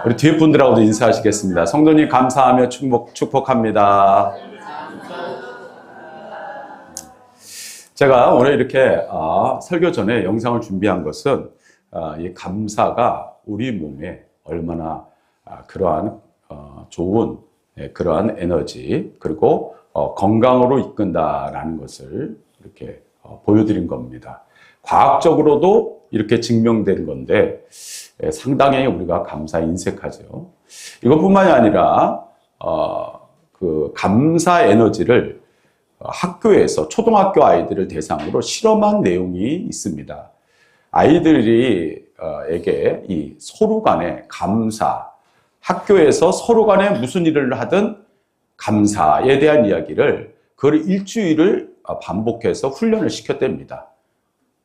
우리 뒤에 분들하고도 인사하시겠습니다. 성도님 감사하며 축복합니다. 제가 오늘 이렇게 설교 전에 영상을 준비한 것은 이 감사가 우리 몸에 얼마나 그러한 좋은 그러한 에너지 그리고 건강으로 이끈다라는 것을 이렇게 보여드린 겁니다. 과학적으로도 이렇게 증명된 건데 상당히 우리가 감사에 인색하죠. 이것뿐만이 아니라 그 감사 에너지를 학교에서 초등학교 아이들을 대상으로 실험한 내용이 있습니다. 아이들에게 이 서로 간의 감사, 학교에서 서로 간에 무슨 일을 하든 감사에 대한 이야기를 그걸 일주일을 반복해서 훈련을 시켰답니다.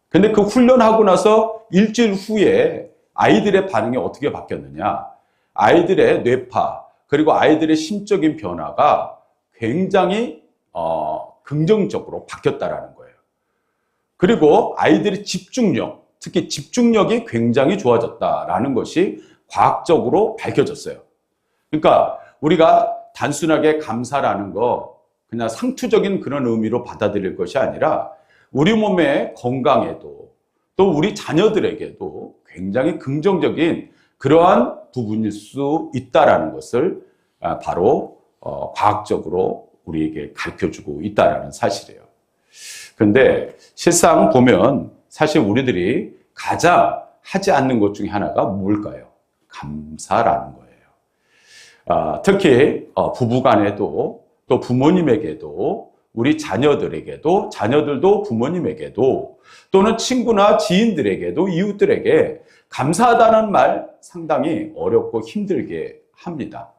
근데 그 훈련하고 나서 일주일 후에 아이들의 반응이 어떻게 바뀌었느냐? 아이들의 뇌파 그리고 아이들의 심적인 변화가 굉장히 긍정적으로 바뀌었다라는 거예요. 그리고 아이들의 집중력, 특히 집중력이 굉장히 좋아졌다라는 것이 과학적으로 밝혀졌어요. 그러니까 우리가 단순하게 감사라는 거 그냥 상투적인 그런 의미로 받아들일 것이 아니라 우리 몸의 건강에도 또 우리 자녀들에게도 굉장히 긍정적인 그러한 부분일 수 있다라는 것을 바로 과학적으로 우리에게 가르쳐주고 있다라는 사실이에요. 그런데 실상 보면 사실 우리들이 가장 하지 않는 것 중에 하나가 뭘까요? 감사라는 거예요. 특히 부부간에도 또 부모님에게도 우리 자녀들에게도 자녀들도 부모님에게도 또는 친구나 지인들에게도 이웃들에게 감사하다는 말 상당히 어렵고 힘들게 합니다.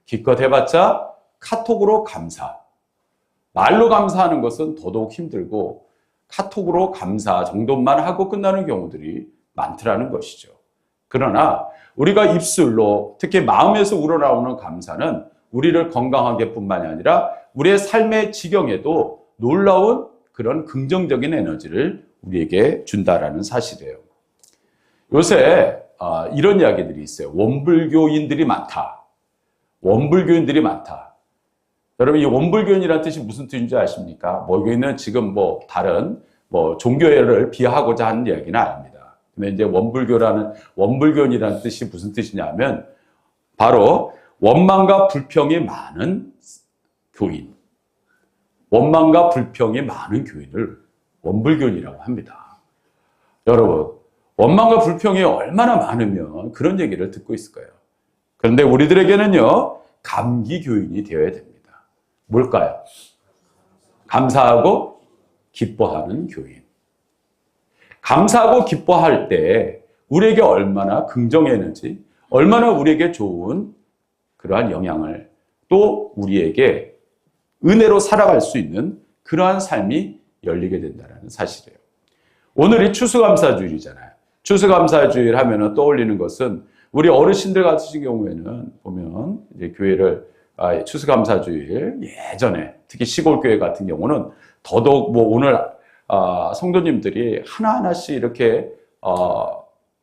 기껏 해봤자 카톡으로 감사. 말로 감사하는 것은 더더욱 힘들고 카톡으로 감사 정도만 하고 끝나는 경우들이 많더라는 것이죠. 그러나 우리가 입술로 특히 마음에서 우러나오는 감사는 우리를 건강하게 뿐만이 아니라 우리의 삶의 지경에도 놀라운 그런 긍정적인 에너지를 우리에게 준다라는 사실이에요. 요새 이런 이야기들이 있어요. 원불교인들이 많다. 원불교인들이 많다. 여러분, 이 원불교인이라는 뜻이 무슨 뜻인지 아십니까? 여기는 지금 다른 종교를 비하하고자 하는 이야기는 아닙니다. 근데 이제 원불교인이라는 뜻이 무슨 뜻이냐면 바로 원망과 불평이 많은 교인. 원망과 불평이 많은 교인을 원불교인이라고 합니다. 여러분, 원망과 불평이 얼마나 많으면 그런 얘기를 듣고 있을 거예요. 그런데 우리들에게는요, 감기교인이 되어야 됩니다. 뭘까요? 감사하고 기뻐하는 교인. 감사하고 기뻐할 때 우리에게 얼마나 긍정 에너지, 얼마나 우리에게 좋은 그러한 영향을 또 우리에게 은혜로 살아갈 수 있는 그러한 삶이 열리게 된다는 사실이에요. 오늘이 추수감사주일이잖아요. 추수감사주일 하면 떠올리는 것은 우리 어르신들 같으신 경우에는 보면 이제 교회를 추수감사주일 예전에 특히 시골교회 같은 경우는 더더욱 오늘 성도님들이 하나하나씩 이렇게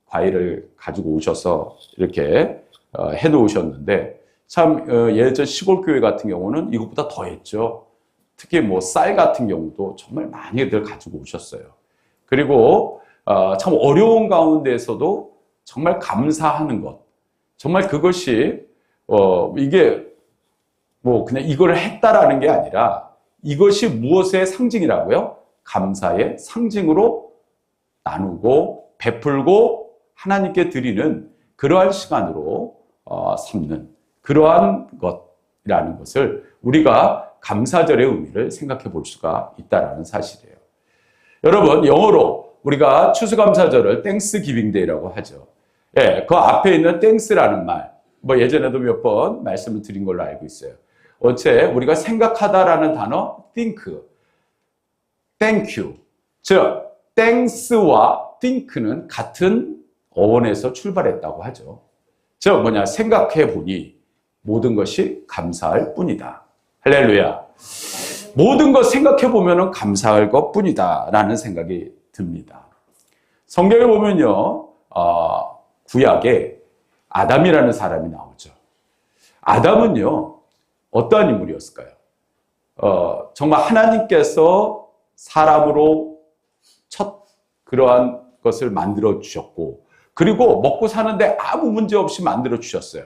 과일을 가지고 오셔서 이렇게 해 놓으셨는데 참 예전 시골교회 같은 경우는 이것보다 더 했죠. 특히 쌀 같은 경우도 정말 많이들 가지고 오셨어요. 그리고 참 어려운 가운데에서도 정말 감사하는 것. 정말 그것이 이게 그냥 이걸 했다라는 게 아니라 이것이 무엇의 상징이라고요? 감사의 상징으로 나누고 베풀고 하나님께 드리는 그러한 시간으로 삼는 그러한 것이라는 것을 우리가 감사절의 의미를 생각해 볼 수가 있다는 사실이에요. 여러분, 영어로 우리가 추수감사절을 땡스기빙데이라고 하죠. 예, 그 앞에 있는 땡스라는 말, 예전에도 몇 번 말씀을 드린 걸로 알고 있어요. 어째 우리가 생각하다라는 단어 think, thank you. 즉 thanks와 think는 같은 어원에서 출발했다고 하죠. 즉 생각해 보니 모든 것이 감사할 뿐이다. 할렐루야. 모든 것 생각해 보면 감사할 것뿐이다 라는 생각이 듭니다. 성경에 보면요, 구약에 아담이라는 사람이 나오죠. 아담은요, 어떠한 인물이었을까요? 정말 하나님께서 사람으로 첫 그러한 것을 만들어 주셨고, 그리고 먹고 사는데 아무 문제 없이 만들어 주셨어요.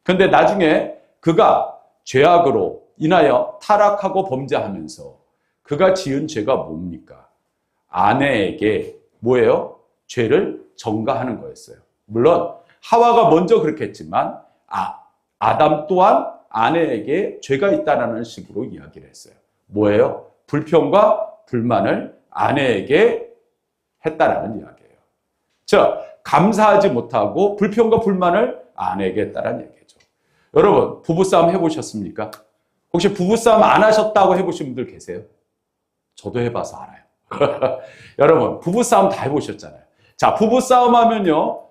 그런데 나중에 그가 죄악으로 인하여 타락하고 범죄하면서 그가 지은 죄가 뭡니까? 아내에게 뭐예요? 죄를 전가하는 거였어요. 물론 하와가 먼저 그렇게 했지만 아담 또한 아내에게 죄가 있다는 식으로 이야기를 했어요. 뭐예요? 불평과 불만을 아내에게 했다라는 이야기예요. 자, 감사하지 못하고 불평과 불만을 아내에게 했다는 얘기죠. 여러분, 부부싸움 해보셨습니까? 혹시 부부싸움 안 하셨다고 해보신 분들 계세요? 저도 해봐서 알아요. 여러분, 부부싸움 다 해보셨잖아요. 자, 부부싸움 하면요,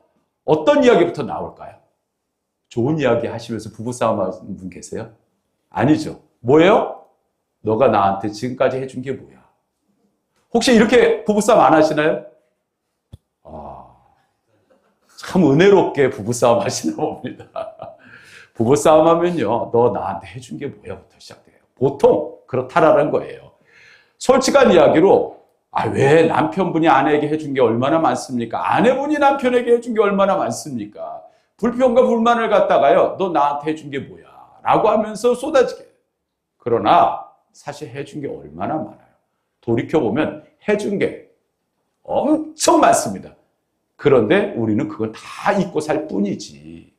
어떤 이야기부터 나올까요? 좋은 이야기 하시면서 부부싸움 하는 분 계세요? 아니죠. 뭐예요? 너가 나한테 지금까지 해준 게 뭐야? 혹시 이렇게 부부싸움 안 하시나요? 참 은혜롭게 부부싸움 하시나 봅니다. 부부싸움 하면요, 너 나한테 해준 게 뭐야?부터 시작돼요. 보통 그렇다라는 거예요. 솔직한 이야기로, 왜 남편분이 아내에게 해준 게 얼마나 많습니까? 아내분이 남편에게 해준 게 얼마나 많습니까? 불평과 불만을 갖다가요, 너 나한테 해준 게 뭐야? 라고 하면서 쏟아지게. 그러나 사실 해준 게 얼마나 많아요. 돌이켜보면 해준 게 엄청 많습니다. 그런데 우리는 그걸 다 잊고 살 뿐이지.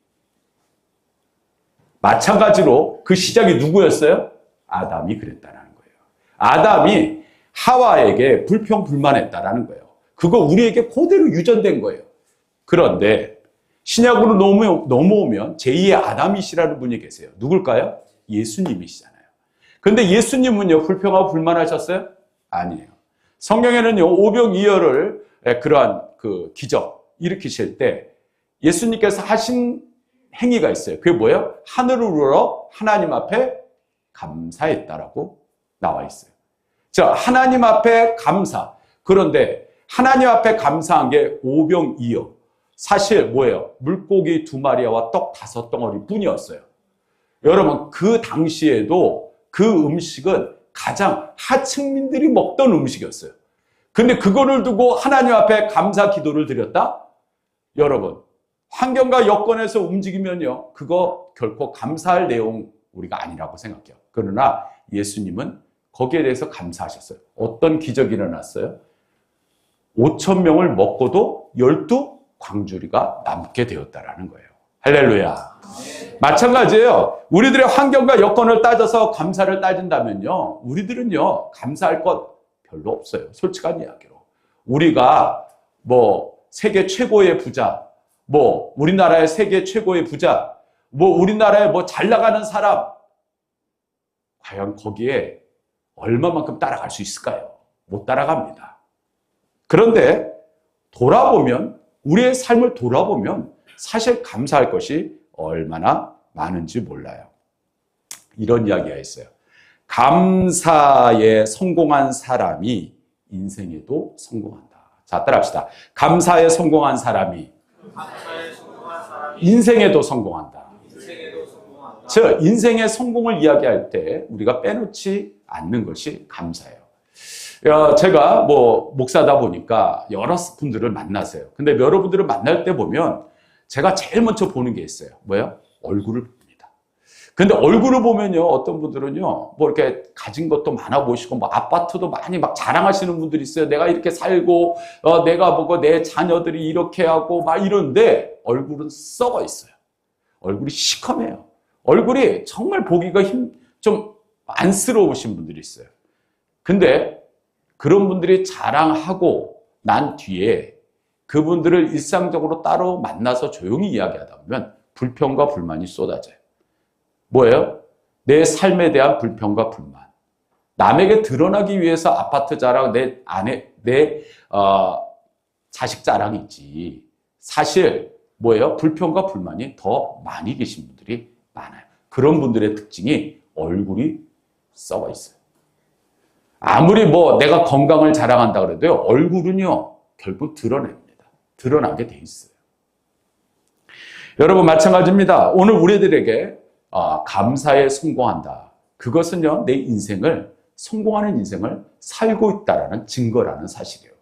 마찬가지로 그 시작이 누구였어요? 아담이 그랬다는 거예요. 아담이 하와에게 불평불만했다라는 거예요. 그거 우리에게 그대로 유전된 거예요. 그런데 신약으로 넘어오면 제2의 아담이시라는 분이 계세요. 누굴까요? 예수님이시잖아요. 근데 예수님은요, 불평하고 불만하셨어요? 아니에요. 성경에는요, 오병이어를 그러한 그 기적 일으키실 때 예수님께서 하신 행위가 있어요. 그게 뭐예요? 하늘을 우러러 하나님 앞에 감사했다라고 나와 있어요. 자, 하나님 앞에 감사. 그런데 하나님 앞에 감사한 게 오병이어. 사실 뭐예요? 물고기 2마리와 떡 5덩어리 뿐이었어요. 여러분, 그 당시에도 그 음식은 가장 하층민들이 먹던 음식이었어요. 근데 그거를 두고 하나님 앞에 감사 기도를 드렸다? 여러분, 환경과 여건에서 움직이면요, 그거 결코 감사할 내용 우리가 아니라고 생각해요. 그러나 예수님은 거기에 대해서 감사하셨어요. 어떤 기적이 일어났어요? 5,000명을 먹고도 12광주리가 남게 되었다라는 거예요. 할렐루야. 마찬가지예요. 우리들의 환경과 여건을 따져서 감사를 따진다면요, 우리들은요, 감사할 것 별로 없어요. 솔직한 이야기로. 우리가 세계 최고의 부자, 우리나라의 세계 최고의 부자, 우리나라에 잘 나가는 사람, 과연 거기에 얼마만큼 따라갈 수 있을까요? 못 따라갑니다. 그런데 우리의 삶을 돌아보면 사실 감사할 것이 얼마나 많은지 몰라요. 이런 이야기가 있어요. 감사에 성공한 사람이 인생에도 성공한다. 자, 따라합시다. 감사에 성공한 사람이 인생에도 성공한다. 즉, 인생의 성공을 이야기할 때 우리가 빼놓지 않는 것이 감사예요. 제가 목사다 보니까 여러 분들을 만나세요. 근데 여러분들을 만날 때 보면 제가 제일 먼저 보는 게 있어요. 뭐예요? 얼굴을 봅니다. 근데 얼굴을 보면요, 어떤 분들은요, 이렇게 가진 것도 많아 보이시고, 아파트도 많이 자랑하시는 분들이 있어요. 내가 이렇게 살고, 내가 내 자녀들이 이렇게 하고, 이런데, 얼굴은 썩어 있어요. 얼굴이 시커매요. 얼굴이 정말 보기가 좀 안쓰러우신 분들이 있어요. 근데, 그런 분들이 자랑하고 난 뒤에 그분들을 일상적으로 따로 만나서 조용히 이야기하다 보면 불평과 불만이 쏟아져요. 뭐예요? 내 삶에 대한 불평과 불만. 남에게 드러나기 위해서 아파트 자랑, 내 자식 자랑이지. 사실 뭐예요? 불평과 불만이 더 많이 계신 분들이 많아요. 그런 분들의 특징이 얼굴이 썩어 있어요. 아무리 내가 건강을 자랑한다 그래도요, 얼굴은요, 결국 드러냅니다. 드러나게 돼 있어요. 여러분 마찬가지입니다. 오늘 우리들에게 감사에 성공한다. 그것은요, 내 인생을, 성공하는 인생을 살고 있다라는 증거라는 사실이에요.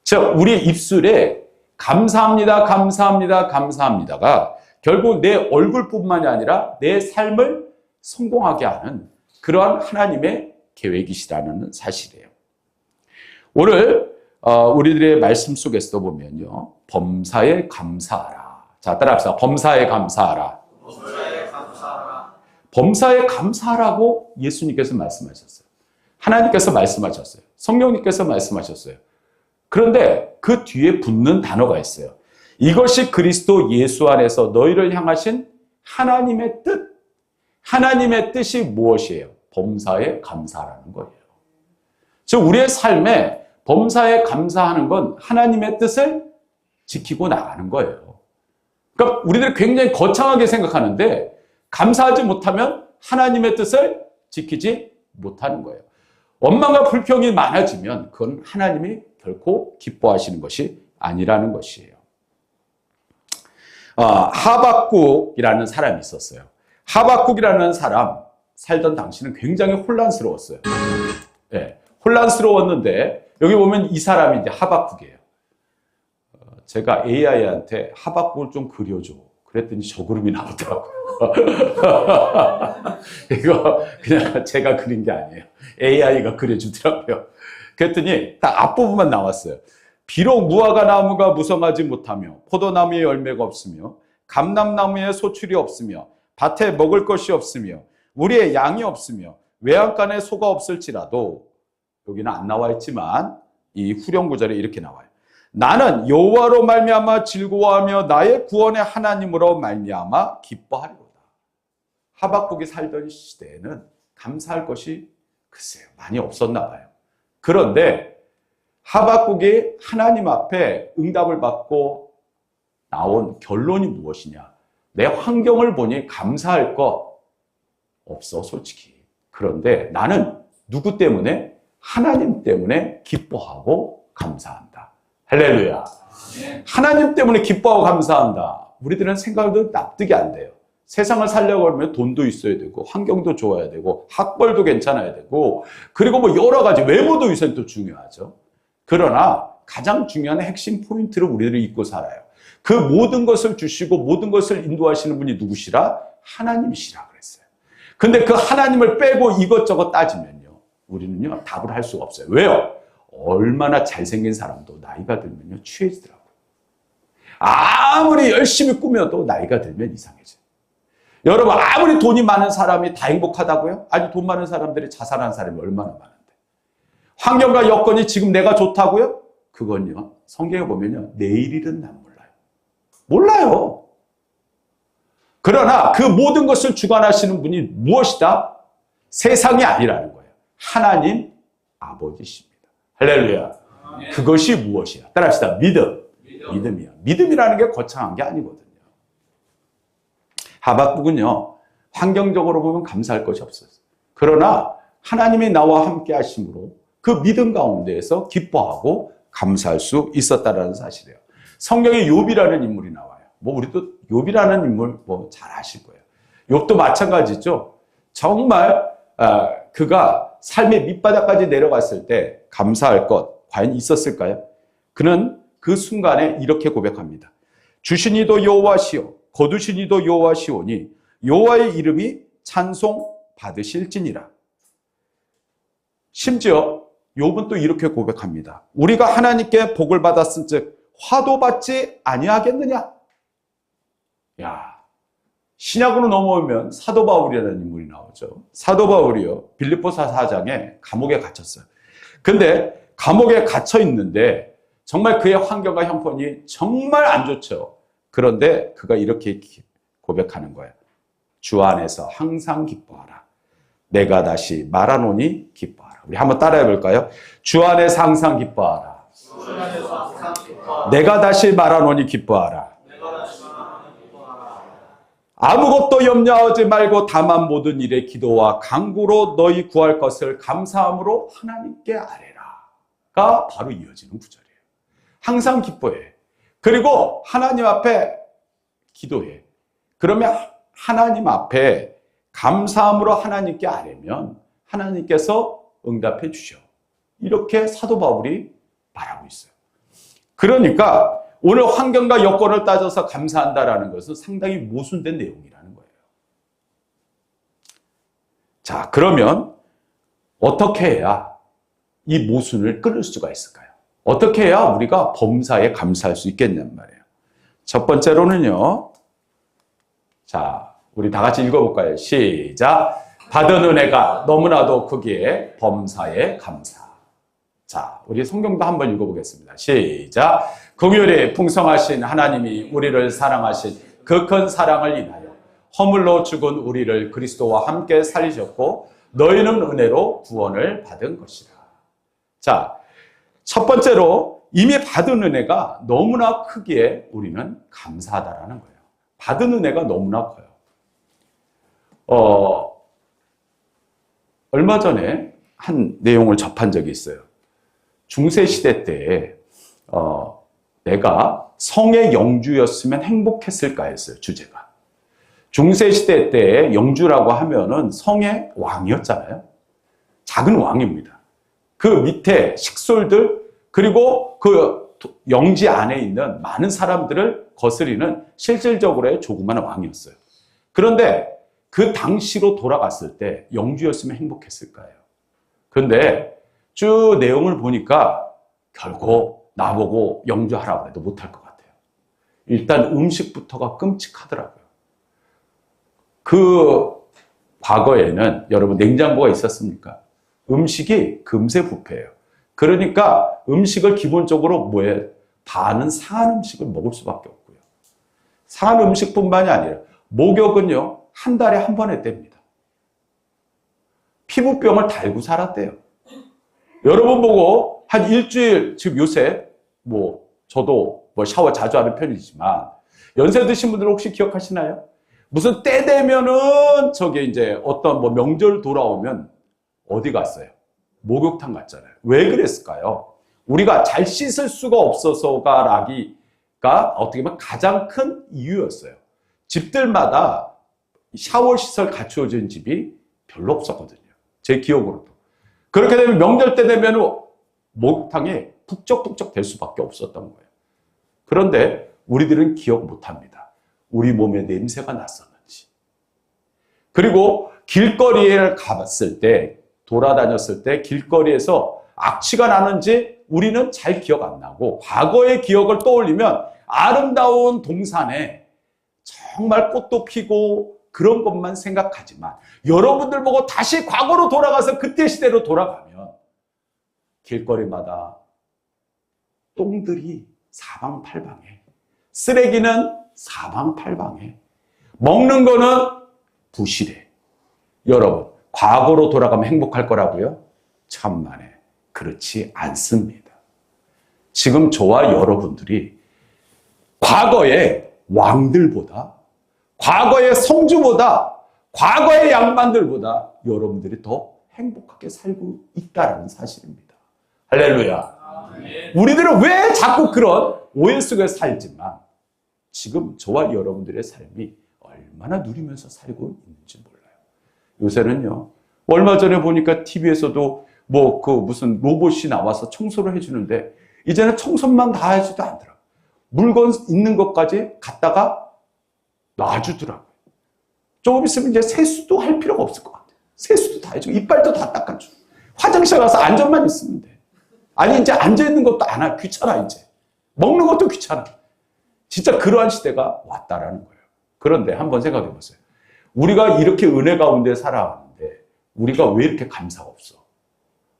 즉, 우리의 입술에 감사합니다, 감사합니다, 감사합니다가 결국 내 얼굴뿐만이 아니라 내 삶을 성공하게 하는 그러한 하나님의 계획이시라는 사실이에요. 오늘 우리들의 말씀 속에서 보면요, 범사에 감사하라. 자, 따라합시다. 범사에 감사하라. 범사에 감사하라. 범사에 감사하라고 예수님께서 말씀하셨어요. 하나님께서 말씀하셨어요. 성령님께서 말씀하셨어요. 그런데 그 뒤에 붙는 단어가 있어요. 이것이 그리스도 예수 안에서 너희를 향하신 하나님의 뜻. 하나님의 뜻이 무엇이에요? 범사에 감사하라는 거예요. 즉, 우리의 삶에 범사에 감사하는 건 하나님의 뜻을 지키고 나가는 거예요. 그러니까 우리들이 굉장히 거창하게 생각하는데 감사하지 못하면 하나님의 뜻을 지키지 못하는 거예요. 원망과 불평이 많아지면 그건 하나님이 결코 기뻐하시는 것이 아니라는 것이에요. 하박국이라는 사람이 있었어요. 하박국이라는 사람 살던 당시는 굉장히 혼란스러웠어요. 네, 혼란스러웠는데 여기 보면 이 사람이 이제 하박국이에요. 제가 AI한테 하박국을 좀 그려줘. 그랬더니 저 그림이 나오더라고요. 이거 그냥 제가 그린 게 아니에요. AI가 그려주더라고요. 그랬더니 딱 앞부분만 나왔어요. 비록 무화과 나무가 무성하지 못하며 포도나무에 열매가 없으며 감람나무에 소출이 없으며 밭에 먹을 것이 없으며 우리의 양이 없으며 외양간에 소가 없을지라도, 여기는 안 나와 있지만 이 후렴 구절에 이렇게 나와요. 나는 여호와로 말미암아 즐거워하며 나의 구원의 하나님으로 말미암아 기뻐하리로다. 하박국이 살던 시대에는 감사할 것이 글쎄요 많이 없었나 봐요. 그런데 하박국이 하나님 앞에 응답을 받고 나온 결론이 무엇이냐? 내 환경을 보니 감사할 거 없어, 솔직히. 그런데 나는 누구 때문에? 하나님 때문에 기뻐하고 감사한다. 할렐루야. 하나님 때문에 기뻐하고 감사한다. 우리들은 생각도 납득이 안 돼요. 세상을 살려고 하면 돈도 있어야 되고 환경도 좋아야 되고 학벌도 괜찮아야 되고 그리고 뭐 여러 가지 외모도 위생도 중요하죠. 그러나 가장 중요한 핵심 포인트를 우리들이 잊고 살아요. 그 모든 것을 주시고 모든 것을 인도하시는 분이 누구시라? 하나님이시라 그랬어요. 근데 그 하나님을 빼고 이것저것 따지면요, 우리는요 답을 할 수가 없어요. 왜요? 얼마나 잘생긴 사람도 나이가 들면요 취해지더라고요. 아무리 열심히 꾸며도 나이가 들면 이상해져요. 여러분, 아무리 돈이 많은 사람이 다 행복하다고요? 아니, 돈 많은 사람들이 자살하는 사람이 얼마나 많은데. 환경과 여건이 지금 내가 좋다고요? 그건요, 성경에 보면요, 내일 일은 난 몰라요. 몰라요. 그러나 그 모든 것을 주관하시는 분이 무엇이다? 세상이 아니라는 거예요. 하나님 아버지십니다. 할렐루야. 그것이 무엇이야? 따라합시다. 믿음이야. 믿음이라는 게 거창한 게 아니거든요. 하박국은요, 환경적으로 보면 감사할 것이 없었어요. 그러나 하나님이 나와 함께 하심으로 그 믿음 가운데에서 기뻐하고 감사할 수 있었다는 사실이에요. 성경에 욥이라는 인물이 나와요. 뭐 우리도 욥이라는 인물 뭐 잘 아실 거예요. 욥도 마찬가지죠. 정말 그가 삶의 밑바닥까지 내려갔을 때 감사할 것 과연 있었을까요? 그는 그 순간에 이렇게 고백합니다. 주신 이도 여호와시요 거두신 이도 여호와시오니 여호와의 이름이 찬송 받으실지니라. 심지어 욥은 또 이렇게 고백합니다. 우리가 하나님께 복을 받았은즉 화도 받지 아니하겠느냐? 야, 신약으로 넘어오면 사도 바울이라는 인물이 나오죠. 사도 바울이요, 빌립보서 4장에 감옥에 갇혔어요. 근데 감옥에 갇혀 있는데 정말 그의 환경과 형편이 정말 안 좋죠. 그런데 그가 이렇게 고백하는 거예요. 주 안에서 항상 기뻐하라. 내가 다시 말하노니 기뻐하라. 우리 한번 따라해 볼까요? 주 안에서 항상 기뻐하라. 내가 다시 말하노니 기뻐하라. 아무것도 염려하지 말고 다만 모든 일에 기도와 간구로 너희 구할 것을 감사함으로 하나님께 아뢰라가 바로 이어지는 구절이에요. 항상 기뻐해. 그리고 하나님 앞에 기도해. 그러면 하나님 앞에 감사함으로 하나님께 아뢰면 하나님께서 응답해 주셔. 이렇게 사도 바울이 말하고 있어요. 그러니까 오늘 환경과 여건을 따져서 감사한다라는 것은 상당히 모순된 내용이라는 거예요. 자, 그러면 어떻게 해야 이 모순을 끊을 수가 있을까요? 어떻게 해야 우리가 범사에 감사할 수 있겠냔 말이에요. 첫 번째로는요. 자, 우리 다 같이 읽어볼까요? 시작. 받은 은혜가 너무나도 크기에 범사에 감사. 자, 우리 성경도 한번 읽어보겠습니다. 시작. 긍휼이 풍성하신 하나님이 우리를 사랑하신 그 큰 사랑을 인하여 허물로 죽은 우리를 그리스도와 함께 살리셨고 너희는 은혜로 구원을 받은 것이라. 자, 첫 번째로 이미 받은 은혜가 너무나 크기에 우리는 감사하다라는 거예요. 받은 은혜가 너무나 커요. 얼마 전에 한 내용을 접한 적이 있어요. 중세시대 때에 내가 성의 영주였으면 행복했을까 했어요. 주제가. 중세시대 때에 영주라고 하면은 성의 왕이었잖아요. 작은 왕입니다. 그 밑에 식솔들 그리고 그 영지 안에 있는 많은 사람들을 거스리는 실질적으로의 조그마한 왕이었어요. 그런데 그 당시로 돌아갔을 때 영주였으면 행복했을까요? 그런데 쭉 내용을 보니까 결국 나보고 영주하라고 해도 못할 것 같아요. 일단 음식부터가 끔찍하더라고요. 그 과거에는 여러분 냉장고가 있었습니까? 음식이 금세 부패해요. 그러니까 음식을 기본적으로 뭐예요? 반은 상한 음식을 먹을 수밖에 없고요. 상한 음식뿐만이 아니라 목욕은요. 한 달에 한 번 했답니다. 피부병을 달고 살았대요. 여러분 보고 한 일주일, 지금 요새 저도 샤워 자주 하는 편이지만 연세 드신 분들 혹시 기억하시나요? 무슨 때 되면은 저게 이제 어떤 명절 돌아오면 어디 갔어요? 목욕탕 갔잖아요. 왜 그랬을까요? 우리가 잘 씻을 수가 없어서가 어떻게 보면 가장 큰 이유였어요. 집들마다 샤워 시설 갖추어진 집이 별로 없었거든요. 제 기억으로도. 그렇게 되면 명절 때 되면 목욕탕이 북적북적 될 수밖에 없었던 거예요. 그런데 우리들은 기억 못합니다. 우리 몸에 냄새가 났었는지. 그리고 길거리에 가봤을 때, 돌아다녔을 때 길거리에서 악취가 나는지 우리는 잘 기억 안 나고 과거의 기억을 떠올리면 아름다운 동산에 정말 꽃도 피고 그런 것만 생각하지만 여러분들 보고 다시 과거로 돌아가서 그때 시대로 돌아가면 길거리마다 똥들이 사방팔방에, 쓰레기는 사방팔방에, 먹는 거는 부실해. 여러분, 과거로 돌아가면 행복할 거라고요? 천만에 그렇지 않습니다. 지금 저와 여러분들이 과거의 왕들보다, 과거의 성주보다, 과거의 양반들보다 여러분들이 더 행복하게 살고 있다는 사실입니다. 할렐루야. 우리들은 왜 자꾸 그런 오해 속에 살지만 지금 저와 여러분들의 삶이 얼마나 누리면서 살고 있는지 몰라요. 요새는요, 얼마 전에 보니까 TV에서도 무슨 로봇이 나와서 청소를 해주는데 이제는 청소만 다 해주지도 않더라고요. 물건 있는 것까지 갖다가 놔주더라고요. 조금 있으면 이제 세수도 할 필요가 없을 것 같아요. 세수도 다 해주고 이빨도 다 닦아주고 화장실 가서 안전만 있으면 돼. 아니 이제 앉아있는 것도 안 하. 귀찮아 이제. 먹는 것도 귀찮아. 진짜 그러한 시대가 왔다라는 거예요. 그런데 한번 생각해 보세요. 우리가 이렇게 은혜 가운데 살아가는데 우리가 왜 이렇게 감사가 없어?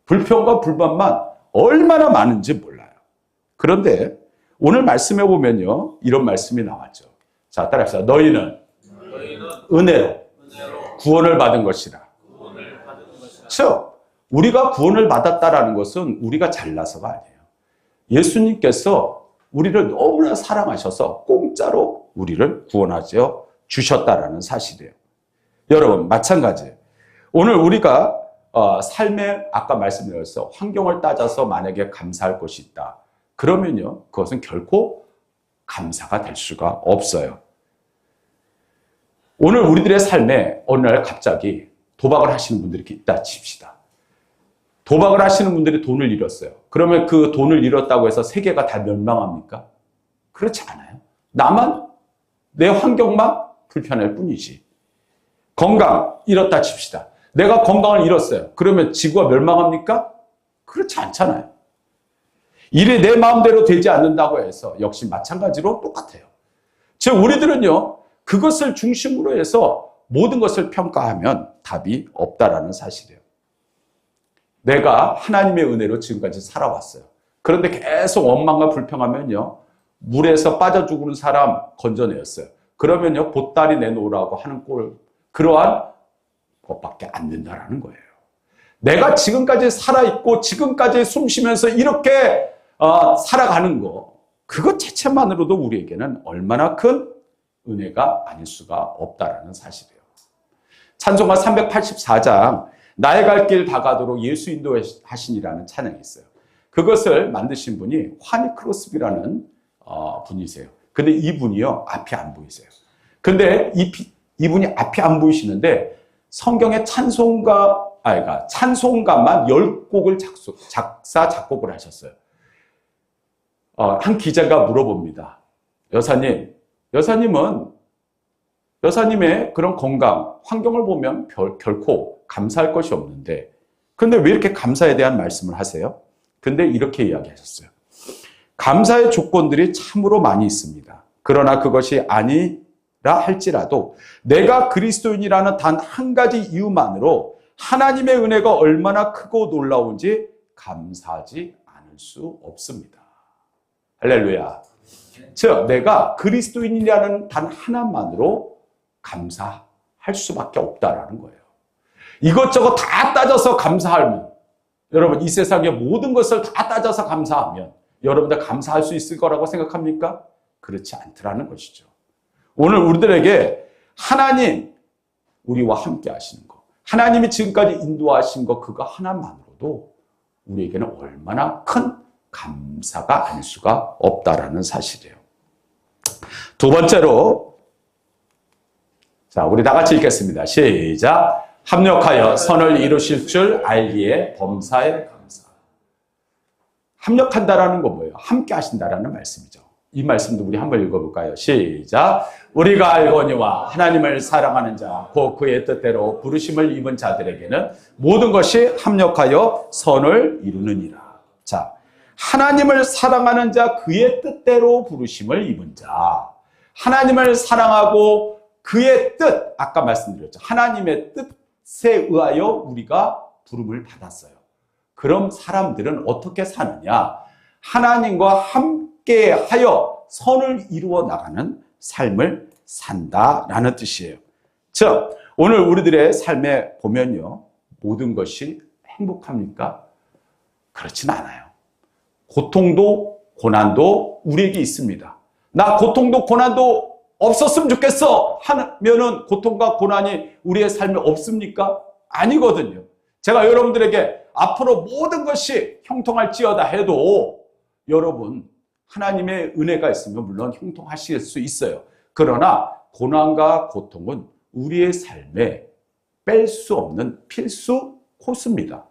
불평과 불만만 얼마나 많은지 몰라요. 그런데 오늘 말씀해 보면요. 이런 말씀이 나왔죠. 자, 따라합시다. 너희는 은혜로 구원을 받은 것이라. 그렇죠? 우리가 구원을 받았다라는 것은 우리가 잘나서가 아니에요. 예수님께서 우리를 너무나 사랑하셔서 공짜로 우리를 구원하여 주셨다라는 사실이에요. 여러분 마찬가지예요. 오늘 우리가 삶의 아까 말씀드렸어요. 환경을 따져서 만약에 감사할 것이 있다. 그러면요. 그것은 결코 감사가 될 수가 없어요. 오늘 우리들의 삶에 어느 날 갑자기 도박을 하시는 분들이 있다 칩시다. 도박을 하시는 분들이 돈을 잃었어요. 그러면 그 돈을 잃었다고 해서 세계가 다 멸망합니까? 그렇지 않아요. 나만, 내 환경만 불편할 뿐이지. 건강 잃었다 칩시다. 내가 건강을 잃었어요. 그러면 지구가 멸망합니까? 그렇지 않잖아요. 일이 내 마음대로 되지 않는다고 해서 역시 마찬가지로 똑같아요. 즉 우리들은요, 그것을 중심으로 해서 모든 것을 평가하면 답이 없다라는 사실이에요. 내가 하나님의 은혜로 지금까지 살아왔어요. 그런데 계속 원망과 불평하면요, 물에서 빠져 죽는 사람 건져내었어요. 그러면요, 보따리 내놓으라고 하는 그러한 것밖에 안 된다라는 거예요. 내가 지금까지 살아있고 지금까지 숨 쉬면서 이렇게 살아가는 거, 그것 자체만으로도 우리에게는 얼마나 큰 은혜가 아닐 수가 없다라는 사실이에요. 찬송가 384장 나의 갈 길 다가도록 예수 인도하시니라는 찬양이 있어요. 그것을 만드신 분이 화니 크로스비라는 분이세요. 근데 이분이요, 앞이 안 보이세요. 근데 이분이 앞이 안 보이시는데 성경의 찬송가만 10곡을 작곡을 하셨어요. 한 기자가 물어봅니다. 여사님의 그런 건강, 환경을 보면 결코 감사할 것이 없는데, 근데 왜 이렇게 감사에 대한 말씀을 하세요? 근데 이렇게 이야기하셨어요. 감사의 조건들이 참으로 많이 있습니다. 그러나 그것이 아니라 할지라도 내가 그리스도인이라는 단 한 가지 이유만으로 하나님의 은혜가 얼마나 크고 놀라운지 감사하지 않을 수 없습니다. 할렐루야. 즉 내가 그리스도인이라는 단 하나만으로 감사할 수밖에 없다라는 거예요. 이것저것 다 따져서 감사하면, 여러분 이 세상의 모든 것을 다 따져서 감사하면 여러분들 감사할 수 있을 거라고 생각합니까? 그렇지 않더라는 것이죠. 오늘 우리들에게 하나님, 우리와 함께 하시는 것, 하나님이 지금까지 인도하신 것, 그거 하나만으로도 우리에게는 얼마나 큰 감사가 아닐 수가 없다라는 사실이에요. 두 번째로, 자, 우리 다 같이 읽겠습니다. 시작. 합력하여 선을 이루실 줄 알기에 범사에 감사. 합력한다라는 건 뭐예요? 함께 하신다라는 말씀이죠. 이 말씀도 우리 한번 읽어볼까요? 시작. 우리가 알거니와 하나님을 사랑하는 자, 곧 그의 뜻대로 부르심을 입은 자들에게는 모든 것이 합력하여 선을 이루느니라. 자, 하나님을 사랑하는 자, 그의 뜻대로 부르심을 입은 자. 하나님을 사랑하고 그의 뜻, 아까 말씀드렸죠. 하나님의 뜻에 의하여 우리가 부름을 받았어요. 그럼 사람들은 어떻게 사느냐? 하나님과 함께 하여 선을 이루어 나가는 삶을 산다라는 뜻이에요. 즉, 오늘 우리들의 삶에 보면요, 모든 것이 행복합니까? 그렇진 않아요. 고통도 고난도 우리에게 있습니다. 나 고통도 고난도 없었으면 좋겠어 하면은 고통과 고난이 우리의 삶에 없습니까? 아니거든요. 제가 여러분들에게 앞으로 모든 것이 형통할지어다 해도 여러분 하나님의 은혜가 있으면 물론 형통하실 수 있어요. 그러나 고난과 고통은 우리의 삶에 뺄 수 없는 필수 코스입니다.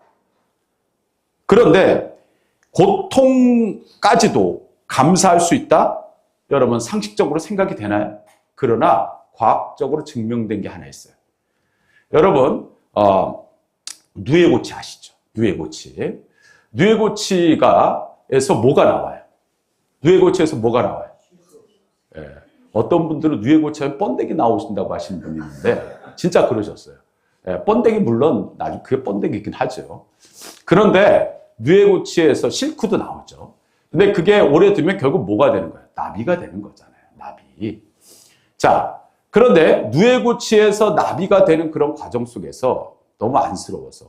그런데 고통까지도 감사할 수 있다? 여러분 상식적으로 생각이 되나요? 그러나 과학적으로 증명된 게 하나 있어요. 여러분 누에고치 아시죠? 누에고치에서 뭐가 나와요? 누에고치에서 뭐가 나와요? 예. 어떤 분들은 누에고치에 번데기 나오신다고 하시는 분이 있는데 진짜 그러셨어요. 예. 번데기 물론 나중에 그게 번데기긴 하죠. 그런데 누에고치에서 실크도 나오죠. 근데 그게 오래 두면 결국 뭐가 되는 거예요? 나비가 되는 거잖아요. 나비. 자, 그런데 누에고치에서 나비가 되는 그런 과정 속에서 너무 안쓰러워서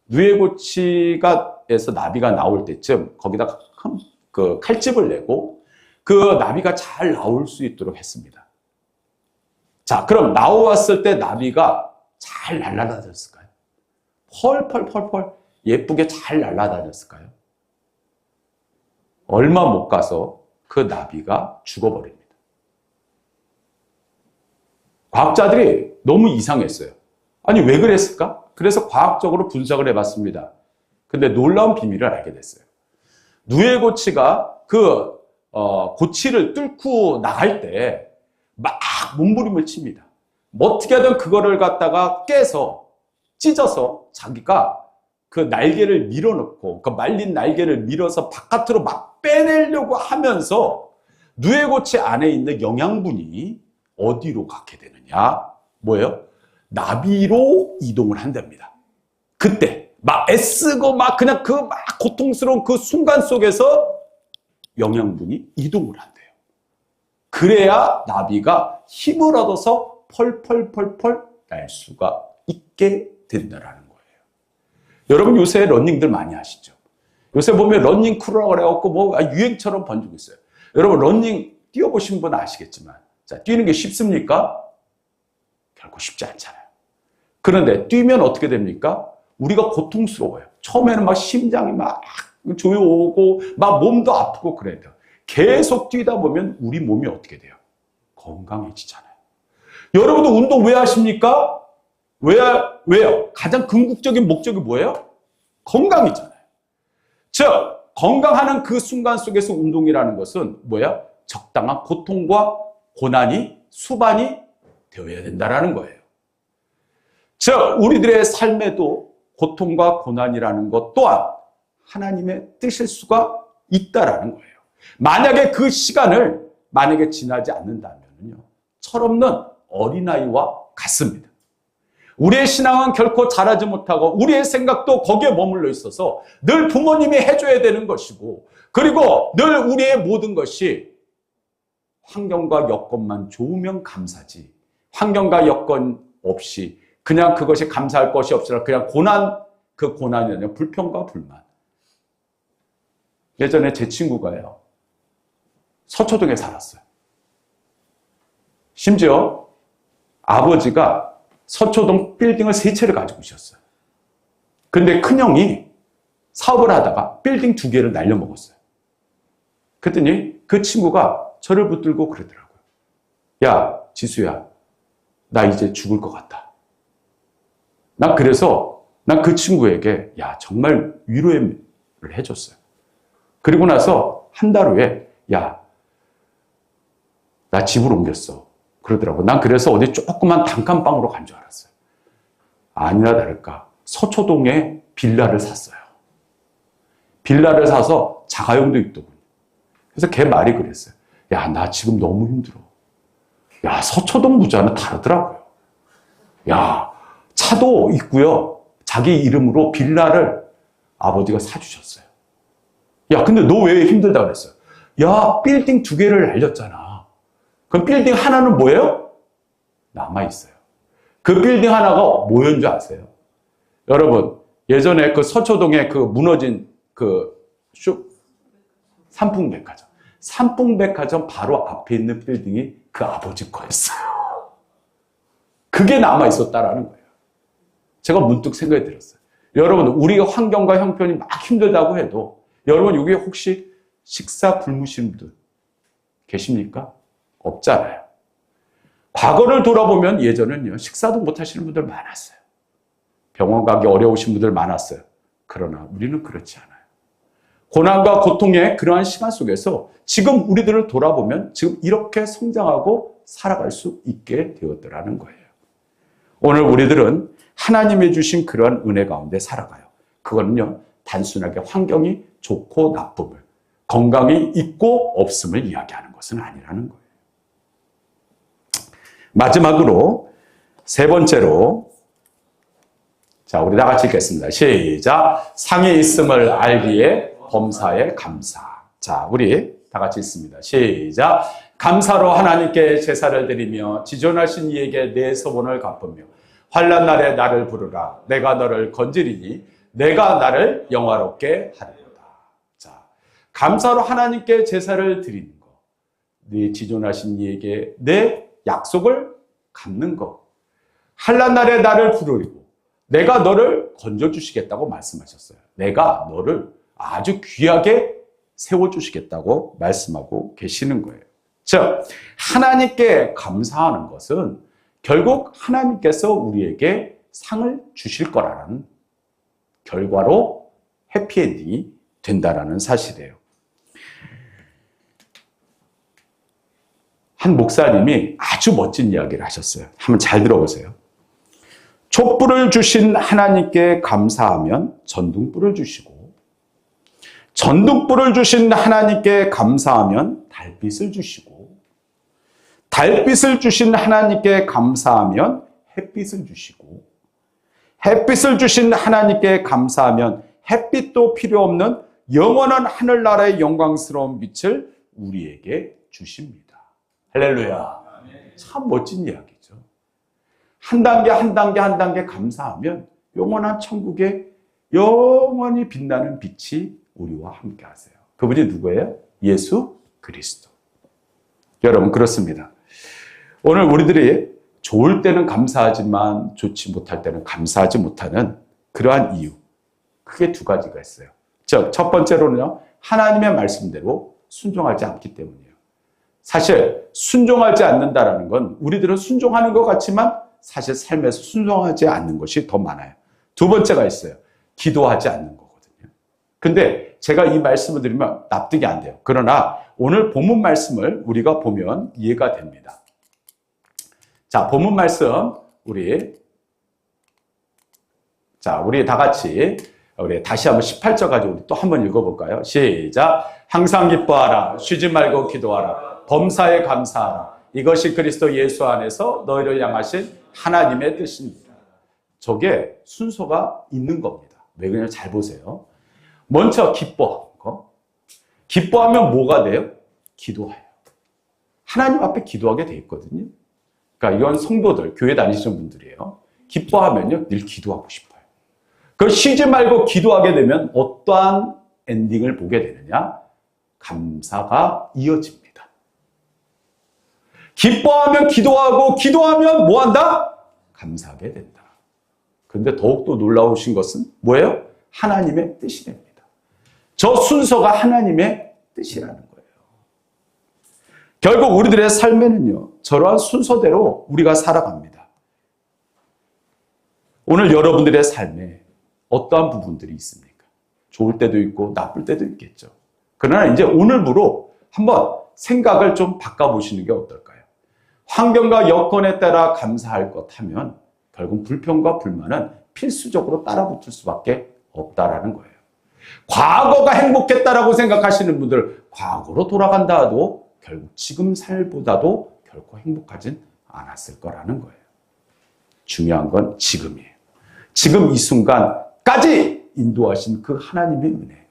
누에고치에서 나비가 나올 때쯤 거기다가 그 칼집을 내고 그 나비가 잘 나올 수 있도록 했습니다. 자, 그럼 나왔을 때 나비가 잘 날아다녔을까요? 펄펄펄펄 예쁘게 잘 날아다녔을까요? 얼마 못 가서 그 나비가 죽어버립니다. 과학자들이 너무 이상했어요. 아니, 왜 그랬을까? 그래서 과학적으로 분석을 해봤습니다. 근데 놀라운 비밀을 알게 됐어요. 누에고치가 고치를 뚫고 나갈 때 막 몸부림을 칩니다. 뭐 어떻게든 그거를 갖다가 깨서 찢어서 자기가 그 날개를 밀어넣고 그 말린 날개를 밀어서 바깥으로 막 빼내려고 하면서 누에고치 안에 있는 영양분이 어디로 가게 되느냐? 뭐예요? 나비로 이동을 한답니다. 그때 막 애쓰고 막 그냥 그 막 고통스러운 그 순간 속에서 영양분이 이동을 한대요. 그래야 나비가 힘을 얻어서 펄펄펄펄 날 수가 있게 된다라는 거예요. 여러분 요새 러닝들 많이 하시죠? 요새 보면 러닝 크루라고 그래갖고 뭐 유행처럼 번지고 있어요. 여러분 러닝 뛰어보신 분 아시겠지만, 자, 뛰는 게 쉽습니까? 결코 쉽지 않잖아요. 그런데 뛰면 어떻게 됩니까? 우리가 고통스러워요. 처음에는 막 심장이 막 조여오고 막 몸도 아프고 그래야 돼요. 계속 뛰다 보면 우리 몸이 어떻게 돼요? 건강해지잖아요. 여러분도 운동 왜 하십니까? 왜요? 가장 궁극적인 목적이 뭐예요? 건강이잖아요. 즉, 건강하는 그 순간 속에서 운동이라는 것은 뭐야? 적당한 고통과 고난이 수반이 되어야 된다는 거예요. 즉, 우리들의 삶에도 고통과 고난이라는 것 또한 하나님의 뜻일 수가 있다라는 거예요. 만약에 그 시간을 만약에 지나지 않는다면요, 철없는 어린아이와 같습니다. 우리의 신앙은 결코 자라지 못하고 우리의 생각도 거기에 머물러 있어서 늘 부모님이 해줘야 되는 것이고, 그리고 늘 우리의 모든 것이 환경과 여건만 좋으면 감사지, 환경과 여건 없이 그냥 그것이 감사할 것이 없으나 그냥 그 고난이 아니라 불평과 불만. 예전에 제 친구가요, 서초동에 살았어요. 심지어 아버지가 서초동 빌딩을 3채를 가지고 있었어요. 근데 큰형이 사업을 하다가 빌딩 2개를 날려먹었어요. 그랬더니 그 친구가 저를 붙들고 그러더라고요. 야, 지수야, 나 이제 죽을 것 같다. 그래서 난 그 친구에게 정말 위로를 해줬어요. 그리고 나서 한 달 후에 야, 나 집을 옮겼어. 그러더라고. 난 그래서 어디 조그만 단칸방으로 간 줄 알았어요. 아니나 다를까 서초동에 빌라를 샀어요. 빌라를 사서 자가용도 있더군. 그래서 걔 말이 그랬어요. 야, 나 지금 너무 힘들어. 야, 서초동 부자는 다르더라고요. 야, 차도 있고요. 자기 이름으로 빌라를 아버지가 사주셨어요. 야, 근데 너 왜 힘들다 그랬어요? 야, 빌딩 2개를 날렸잖아. 그럼 빌딩 하나는 뭐예요? 남아있어요. 그 빌딩 하나가 뭐였는 줄 아세요? 여러분, 예전에 그 서초동에 그 무너진 삼풍백화점. 삼풍백화점 바로 앞에 있는 빌딩이 그 아버지 거였어요. 그게 남아있었다라는 거예요. 제가 문득 생각이 들었어요. 여러분, 우리가 환경과 형편이 막 힘들다고 해도 여러분, 여기 혹시 식사 굶으신 분들 계십니까? 없잖아요. 과거를 돌아보면 예전엔요, 식사도 못 하시는 분들 많았어요. 병원 가기 어려우신 분들 많았어요. 그러나 우리는 그렇지 않아요. 고난과 고통의 그러한 시간 속에서 지금 우리들을 돌아보면 지금 이렇게 성장하고 살아갈 수 있게 되었더라는 거예요. 오늘 우리들은 하나님이 주신 그러한 은혜 가운데 살아가요. 그거는요, 단순하게 환경이 좋고 나쁨을, 건강이 있고 없음을 이야기하는 것은 아니라는 거예요. 마지막으로 세 번째로, 자, 우리 다 같이 읽겠습니다. 시작. 상이 있음을 알기에 범사에 감사. 자, 우리 다 같이 읽습니다. 시작. 감사로 하나님께 제사를 드리며 지존하신 이에게 내 소원을 갚으며 환난 날에 나를 부르라. 내가 너를 건지리니 내가 나를 영화롭게 하리로다. 자, 감사로 하나님께 제사를 드리는 것, 네 지존하신 이에게 내 약속을 갚는 것, 환난 날에 나를 부르리고 내가 너를 건져주시겠다고 말씀하셨어요. 내가 너를 아주 귀하게 세워주시겠다고 말씀하고 계시는 거예요. 즉, 하나님께 감사하는 것은 결국 하나님께서 우리에게 상을 주실 거라는 결과로 해피엔딩이 된다라는 사실이에요. 한 목사님이 아주 멋진 이야기를 하셨어요. 한번 잘 들어보세요. 촛불을 주신 하나님께 감사하면 전등불을 주시고, 전등불을 주신 하나님께 감사하면 달빛을 주시고, 달빛을 주신 하나님께 감사하면 햇빛을 주시고, 햇빛을 주신 하나님께 감사하면 햇빛도 필요 없는 영원한 하늘나라의 영광스러운 빛을 우리에게 주십니다. 할렐루야. 참 멋진 이야기죠. 한 단계 한 단계 한 단계 감사하면 영원한 천국에 영원히 빛나는 빛이 우리와 함께 하세요. 그분이 누구예요? 예수 그리스도. 여러분, 그렇습니다. 오늘 우리들이 좋을 때는 감사하지만 좋지 못할 때는 감사하지 못하는 그러한 이유, 크게 두 가지가 있어요. 즉, 첫 번째로는요, 하나님의 말씀대로 순종하지 않기 때문이에요. 사실 순종하지 않는다라는 건 우리들은 순종하는 것 같지만 사실 삶에서 순종하지 않는 것이 더 많아요. 두 번째가 있어요. 기도하지 않는 거거든요. 근데 제가 이 말씀을 드리면 납득이 안 돼요. 그러나 오늘 본문 말씀을 우리가 보면 이해가 됩니다. 자, 본문 말씀 우리 다 같이 우리 다시 한번 18절까지 우리 또 한번 읽어볼까요? 시작. 항상 기뻐하라. 쉬지 말고 기도하라. 범사에 감사하라. 이것이 그리스도 예수 안에서 너희를 향하신 하나님의 뜻입니다. 저게 순서가 있는 겁니다. 왜 그러냐, 잘 보세요. 먼저 기뻐하면 뭐가 돼요? 기도해요. 하나님 앞에 기도하게 돼 있거든요. 그러니까 이건 성도들, 교회 다니시는 분들이에요. 기뻐하면요, 늘 기도하고 싶어요. 그걸 쉬지 말고 기도하게 되면 어떠한 엔딩을 보게 되느냐? 감사가 이어집니다. 기뻐하면 기도하고, 기도하면 뭐 한다? 감사하게 된다. 그런데 더욱더 놀라우신 것은 뭐예요? 하나님의 뜻이랍니다. 저 순서가 하나님의 뜻이라는 거예요. 결국 우리들의 삶에는요, 저러한 순서대로 우리가 살아갑니다. 오늘 여러분들의 삶에 어떠한 부분들이 있습니까? 좋을 때도 있고 나쁠 때도 있겠죠. 그러나 이제 오늘부로 한번 생각을 좀 바꿔보시는 게 어떨까요? 환경과 여건에 따라 감사할 것 하면 결국 불평과 불만은 필수적으로 따라붙을 수밖에 없다라는 거예요. 과거가 행복했다라고 생각하시는 분들, 과거로 돌아간다 해도 결국 지금 삶보다도 결코 행복하진 않았을 거라는 거예요. 중요한 건 지금이에요. 지금 이 순간까지 인도하신 그 하나님의 은혜.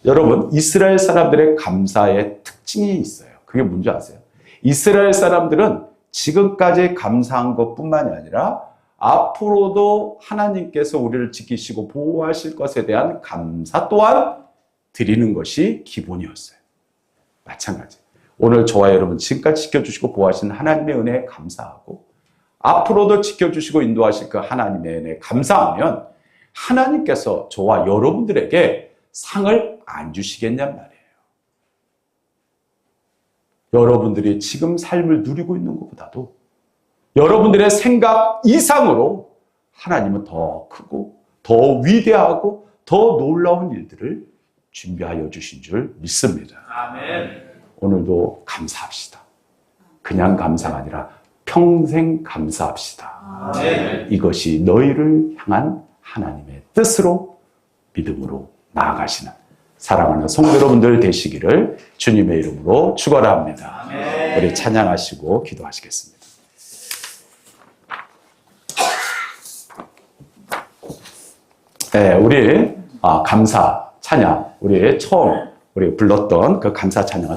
여러분, 이스라엘 사람들의 감사의 특징이 있어요. 그게 뭔지 아세요? 이스라엘 사람들은 지금까지 감사한 것뿐만이 아니라 앞으로도 하나님께서 우리를 지키시고 보호하실 것에 대한 감사 또한 드리는 것이 기본이었어요. 마찬가지. 오늘 저와 여러분 지금까지 지켜주시고 보호하신 하나님의 은혜에 감사하고 앞으로도 지켜주시고 인도하실 그 하나님의 은혜에 감사하면 하나님께서 저와 여러분들에게 상을 안 주시겠냔 말이에요. 여러분들이 지금 삶을 누리고 있는 것보다도 여러분들의 생각 이상으로 하나님은 더 크고 더 위대하고 더 놀라운 일들을 준비하여 주신 줄 믿습니다. 아멘. 오늘도 감사합시다. 그냥 감사가 아니라 평생 감사합시다. 아멘. 이것이 너희를 향한 하나님의 뜻으로 믿음으로 나아가시는 사랑하는 성도 여러분들 되시기를 주님의 이름으로 축원합니다. 아멘. 우리 찬양하시고 기도하시겠습니다. 네, 우리 감사 찬양, 우리 처음 우리 불렀던 그 감사 찬양